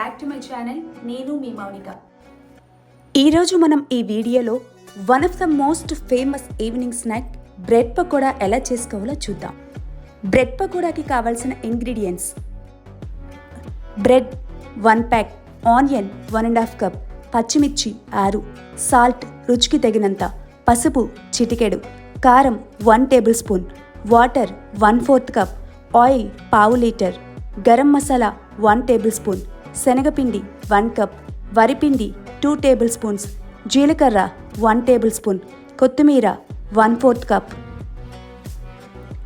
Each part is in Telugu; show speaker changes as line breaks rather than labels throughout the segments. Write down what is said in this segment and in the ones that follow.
Back to my channel. నేను మీ మౌనిక.
ఈరోజు మనం ఈ వీడియోలో one of the most famous evening snack bread pakoda ఎలా చేసుకోవాలో చూద్దాం. బ్రెడ్ పకోడాకి కావాల్సిన ingredients: bread 1 pack, onion 1.5 cup, పచ్చిమిర్చి 6, సాల్ట్ రుచికి తగినంత, పసుపు చిటికెడు, కారం 1 tablespoon, water 1/4 cup, oil పావు litre, garam masala 1 tablespoon, శనగపిండి 1 కప్, వరిపిండి 2 టేబుల్ స్పూన్స్, జీలకర్ర 1 టేబుల్ స్పూన్, కొత్తిమీర 1/4 కప్,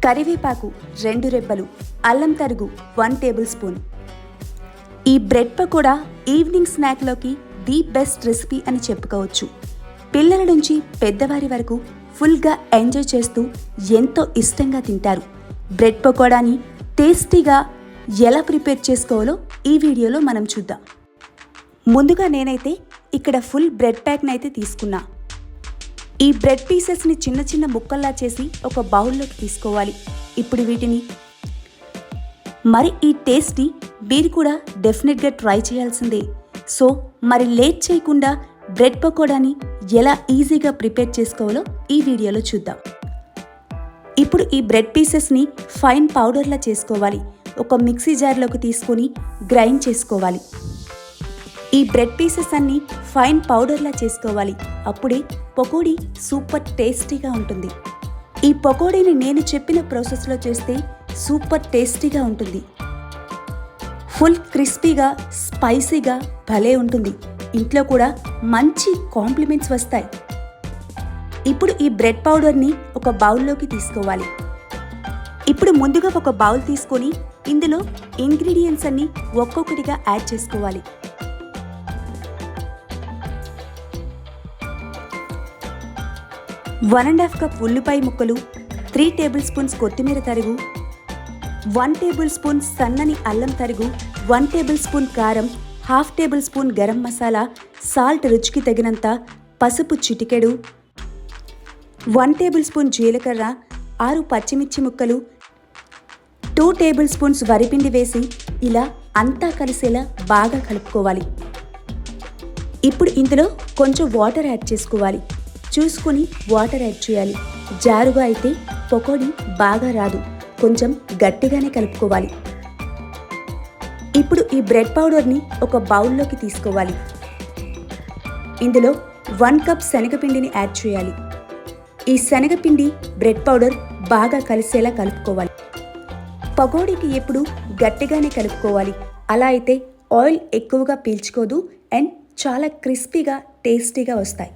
కరివేపాకు 2 రెబ్బలు, అల్లం తరుగు 1 టేబుల్ స్పూన్. ఈ బ్రెడ్ పకోడా ఈవినింగ్ స్నాక్లోకి ది బెస్ట్ రెసిపీ అని చెప్పుకోవచ్చు. పిల్లల నుంచి పెద్దవారి వరకు ఫుల్గా ఎంజాయ్ చేస్తూ ఎంతో ఇష్టంగా తింటారు. బ్రెడ్ పకోడాని టేస్టీగా ఎలా ప్రిపేర్ చేసుకోవాలో ఈ వీడియోలో మనం చూద్దాం. ముందుగా నేనైతే ఇక్కడ ఫుల్ బ్రెడ్ ప్యాక్ని అయితే తీసుకున్నా. ఈ బ్రెడ్ పీసెస్ని చిన్న చిన్న ముక్కల్లా చేసి ఒక బౌల్లోకి తీసుకోవాలి. ఇప్పుడు వీటిని మరి ఈ టేస్ట్ని మీరు కూడా డెఫినెట్గా ట్రై చేయాల్సిందే. సో మరి లేట్ చేయకుండా బ్రెడ్ పకోడాని ఎలా ఈజీగా ప్రిపేర్ చేసుకోవాలో ఈ వీడియోలో చూద్దాం. ఇప్పుడు ఈ బ్రెడ్ పీసెస్ని ఫైన్ పౌడర్లా చేసుకోవాలి. ఒక మిక్సీ జార్లోకి తీసుకొని గ్రైండ్ చేసుకోవాలి. ఈ బ్రెడ్ పీసెస్ అన్నీ ఫైన్ పౌడర్లా చేసుకోవాలి. అప్పుడే పకోడీ సూపర్ టేస్టీగా ఉంటుంది. ఈ పకోడీని నేను చెప్పిన ప్రాసెస్లో చేస్తే సూపర్ టేస్టీగా ఉంటుంది. ఫుల్ క్రిస్పీగా స్పైసీగా భలే ఉంటుంది. ఇంట్లో కూడా మంచి కాంప్లిమెంట్స్ వస్తాయి. ఇప్పుడు ఈ బ్రెడ్ పౌడర్ని ఒక బౌల్లోకి తీసుకోవాలి. ఇప్పుడు ముందుగా ఒక బౌల్ తీసుకొని ఇందులో ఇంగ్రీడియంట్స్ అన్ని ఒక్కొక్కటిగా యాడ్ చేసుకోవాలి. వన్ అండ్ హాఫ్ కప్ ఉల్లిపాయ ముక్కలు, 3 టేబుల్ స్పూన్స్ కొత్తిమీర తరుగు, 1 టేబుల్ స్పూన్ సన్నని అల్లం తరుగు, 1 టేబుల్ స్పూన్ కారం, 1/2 table spoon garam masala, salt రుచికి తగినంత, పసుపు చిటికెడు, 1 టేబుల్ స్పూన్ జీలకర్ర, 6 పచ్చిమిర్చి ముక్కలు, 2 టేబుల్ స్పూన్స్ వరిపిండి వేసి ఇలా అంతా కలిసేలా బాగా కలుపుకోవాలి. ఇప్పుడు ఇందులో కొంచెం వాటర్ యాడ్ చేసుకోవాలి. చూసుకొని వాటర్ యాడ్ చేయాలి. జారుగా అయితే పకోడీ బాగా రాదు. కొంచెం గట్టిగానే కలుపుకోవాలి. ఇప్పుడు ఈ బ్రెడ్ పౌడర్ని ఒక బౌల్లోకి తీసుకోవాలి. ఇందులో 1 కప్ శనగపిండిని యాడ్ చేయాలి. ఈ శనగపిండి బ్రెడ్ పౌడర్ బాగా కలిసేలా కలుపుకోవాలి. పకోడీకి ఎప్పుడు గట్టిగానే కలుపుకోవాలి. అలా అయితే ఆయిల్ ఎక్కువగా పీల్చుకోదు అండ్ చాలా క్రిస్పీగా టేస్టీగా వస్తాయి.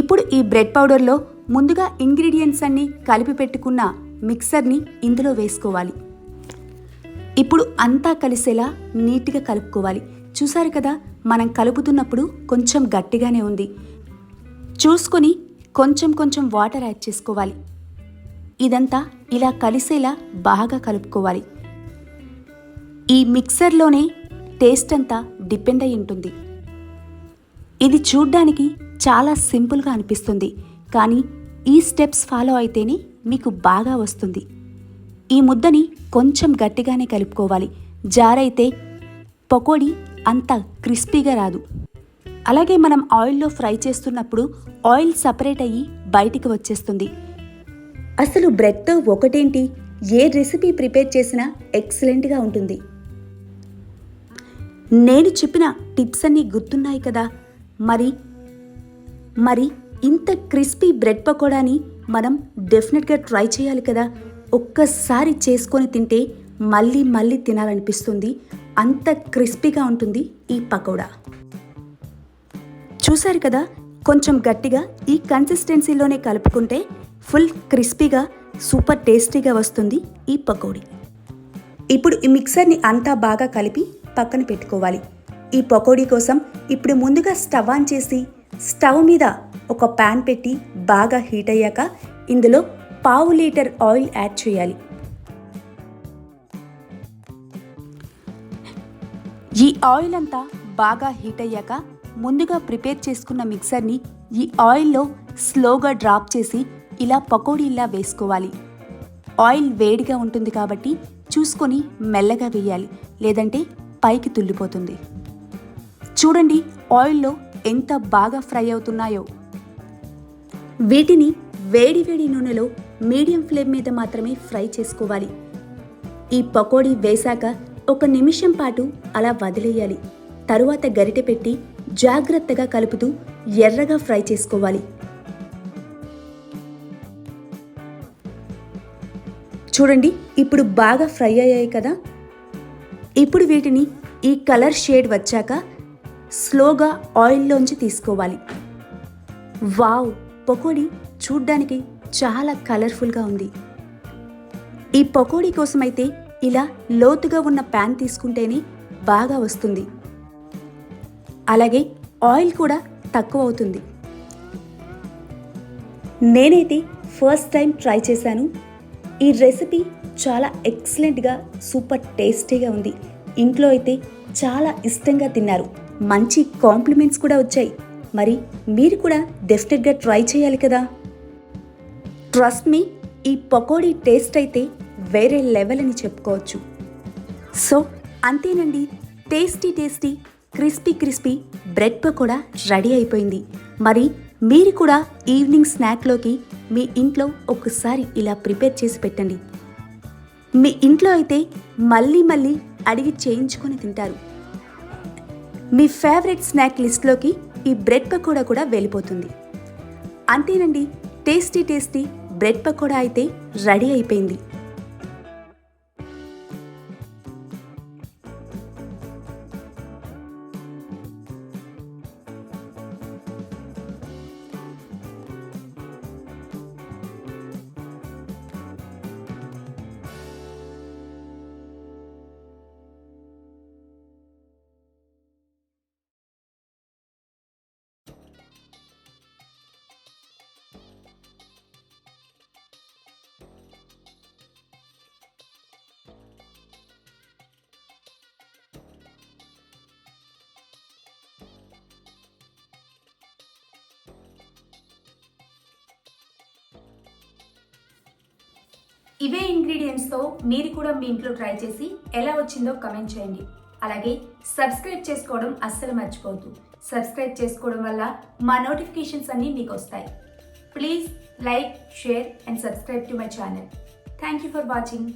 ఇప్పుడు ఈ బ్రెడ్ పౌడర్లో ముందుగా ఇంగ్రీడియంట్స్ అన్నీ కలిపి పెట్టుకున్న మిక్సర్ని ఇందులో వేసుకోవాలి. ఇప్పుడు అంతా కలిసేలా నీట్గా కలుపుకోవాలి. చూసారు కదా, మనం కలుపుతున్నప్పుడు కొంచెం గట్టిగానే ఉంది. చూసుకొని కొంచెం కొంచెం వాటర్ యాడ్ చేసుకోవాలి. ఇదంతా ఇలా కలిసేలా బాగా కలుపుకోవాలి. ఈ మిక్సర్లోనే టేస్ట్ అంతా డిపెండ్ అయి ఉంటుంది. ఇది చూడ్డానికి చాలా సింపుల్గా అనిపిస్తుంది, కానీ ఈ స్టెప్స్ ఫాలో అయితేనే మీకు బాగా వస్తుంది. ఈ ముద్దని కొంచెం గట్టిగానే కలుపుకోవాలి. జారైతే పకోడీ అంత క్రిస్పీగా రాదు. అలాగే మనం ఆయిల్లో ఫ్రై చేస్తున్నప్పుడు ఆయిల్ సపరేట్ అయ్యి బయటికి వచ్చేస్తుంది. అసలు బ్రెడ్తో ఒకటేంటి, ఏ రెసిపీ ప్రిపేర్ చేసినా ఎక్సలెంట్గా ఉంటుంది. నేను చెప్పిన టిప్స్ అన్నీ గుర్తున్నాయి కదా. మరి ఇంత క్రిస్పీ బ్రెడ్ పకోడాని మనం డెఫినెట్గా ట్రై చేయాలి కదా. ఒక్కసారి చేసుకొని తింటే మళ్ళీ మళ్ళీ తినాలనిపిస్తుంది. అంత క్రిస్పీగా ఉంటుంది ఈ పకోడా. చూసారు కదా, కొంచెం గట్టిగా ఈ కన్సిస్టెన్సీలోనే కలుపుకుంటే ఫుల్ క్రిస్పీగా సూపర్ టేస్టీగా వస్తుంది ఈ పకోడీ. ఇప్పుడు ఈ మిక్సర్ని అంతా బాగా కలిపి పక్కన పెట్టుకోవాలి. ఈ పకోడీ కోసం ఇప్పుడు ముందుగా స్టవ్ ఆన్ చేసి స్టవ్ మీద ఒక ప్యాన్ పెట్టి బాగా హీట్ అయ్యాక ఇందులో పావు లీటర్ ఆయిల్ యాడ్ చేయాలి. ఈ ఆయిల్ అంతా బాగా హీట్ అయ్యాక ముందుగా ప్రిపేర్ చేసుకున్న మిక్సర్ని ఈ ఆయిల్లో స్లోగా డ్రాప్ చేసి ఇలా పకోడీలా వేసుకోవాలి. ఆయిల్ వేడిగా ఉంటుంది కాబట్టి చూసుకొని మెల్లగా వేయాలి, లేదంటే పైకి తుల్లిపోతుంది. చూడండి ఆయిల్లో ఎంత బాగా ఫ్రై అవుతున్నాయో. వీటిని వేడి వేడి నూనెలో మీడియం ఫ్లేమ్ మీద మాత్రమే ఫ్రై చేసుకోవాలి. ఈ పకోడీ వేశాక 1 నిమిషం పాటు అలా వదిలేయాలి. తరువాత గరిటె పెట్టి జాగ్రత్తగా కలుపుతూ ఎర్రగా ఫ్రై చేసుకోవాలి. చూడండి ఇప్పుడు బాగా ఫ్రై అయ్యాయి కదా. ఇప్పుడు వీటిని ఈ కలర్ షేడ్ వచ్చాక స్లోగా ఆయిల్లోంచి తీసుకోవాలి. వావ్, పకోడీ చూడ్డానికి చాలా కలర్ఫుల్గా ఉంది. ఈ పకోడీ కోసమైతే ఇలా లోతుగా ఉన్న ప్యాన్ తీసుకుంటేనే బాగా వస్తుంది. అలాగే ఆయిల్ కూడా తక్కువ అవుతుంది. నేనైతే ఫస్ట్ టైం ట్రై చేశాను. ఈ రెసిపీ చాలా ఎక్సలెంట్గా సూపర్ టేస్టీగా ఉంది. ఇంట్లో అయితే చాలా ఇష్టంగా తిన్నారు. మంచి కాంప్లిమెంట్స్ కూడా వచ్చాయి. మరి మీరు కూడా డెఫినెట్గా ట్రై చేయాలి కదా. ట్రస్ట్ మీ, ఈ పకోడీ టేస్ట్ అయితే వేరే లెవెల్ అని చెప్పుకోవచ్చు. సో అంతేనండి, tasty tasty crispy crispy bread pakoda ready అయిపోయింది. మరి మీరు కూడా ఈవినింగ్ స్నాక్లోకి మీ ఇంట్లో ఒకసారి ఇలా ప్రిపేర్ చేసి పెట్టండి. మీ ఇంట్లో అయితే మళ్ళీ మళ్ళీ అడిగి చేయించుకొని తింటారు. మీ ఫేవరెట్ స్నాక్ లిస్ట్లోకి ఈ బ్రెడ్ పకోడా కూడా వెళ్ళిపోతుంది. అంతేనండి, టేస్టీ టేస్టీ బ్రెడ్ పకోడా అయితే రెడీ అయిపోయింది.
ఇవే ఇంగ్రీడియంట్స్తో మీరు కూడా మీ ఇంట్లో ట్రై చేసి ఎలా వచ్చిందో కమెంట్ చేయండి. అలాగే సబ్స్క్రైబ్ చేసుకోవడం అస్సలు మర్చిపోవద్దు. సబ్స్క్రైబ్ చేసుకోవడం వల్ల మా నోటిఫికేషన్స్ అన్నీ మీకు వస్తాయి. Please like, share and subscribe to my channel. Thank you for watching.